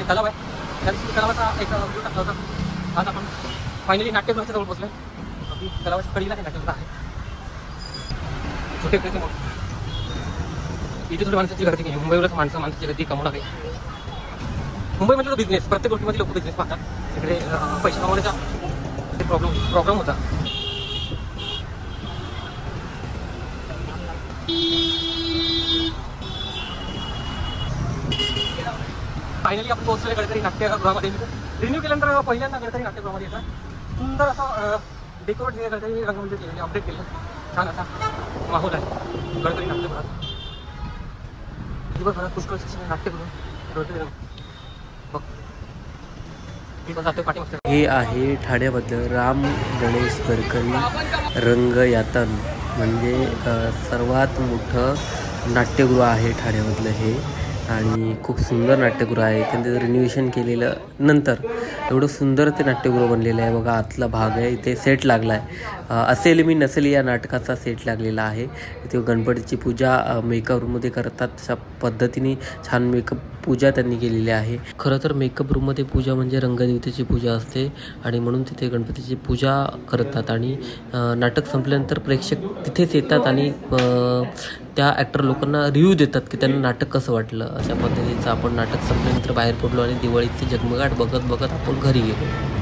हे तलाव आहे, त्या दिवशी तलावाचा एक व्हिडिओ टाकला होता. आज आपण फायनली नाट्यगृहाच्या जवळ पोहोचलोय. तलावाच्या कडीला हे नाट्यगृह आहे. छोटे इथे थोडी माणसाची गर्दी नाही. मुंबईवरच माणसाची गर्दी कमवणार आहे. मुंबई म्हणजे बिझनेस, प्रत्येक गोष्टीमध्ये लोक बिझनेस पाहतात. तिकडे पैसे कमवण्याचा प्रॉब्लेम होता. फायनली आपण पोहोचलोय गडकरी नाट्यगृहामध्ये. रिन्यू केल्यानंतर पहिल्यांदा गडकरी नाट्यगृहामध्ये येतात. सुंदर असं डेकोरेट जे गडकरी रंगमंदिर केलेले, अपडेट केलं, छान असा माहोल आहे गडकरी नाट्यगृहात. दिवसभरात पुष्कळ नाट्यगृह गडकरी हे आहे ठाण्यामधलं राम गणेश गडकरी रंगयातन, म्हणजे सर्वात मोठं नाट्यगृह आहे ठाण्यामधलं हे. आणि खूप सुंदर नाट्यगृह आहे. त्यांचं रिनोव्हेशन केलेलं नंतर एवढं सुंदर ते नाट्यगृह बनलेलं आहे. बघा आतला भाग आहे, इथे सेट लागला आहे. असेल मी नसेल या नाटकाचा सेट लागलेला आहे. इथे गणपतीची पूजा मेकअप रूममध्ये करतात, तशा पद्धतीने छान मेकअप पूजा त्यांनी केलेली आहे. खरं तर मेकअप रूममध्ये पूजा म्हणजे रंगदेवतेची पूजा असते आणि म्हणून तिथे गणपतीची पूजा करतात. आणि नाटक संपल्यानंतर प्रेक्षक तिथेच येतात आणि त्या ॲक्टर लोकांना रिव्ह्यू देतात की त्यांना नाटक कसं वाटलं. अशा पद्धतीचं आपण नाटक संपल्यानंतर बाहेर पडलो आणि दिवाळीची जगमगाट बघत बघत आपण घरी गेलो.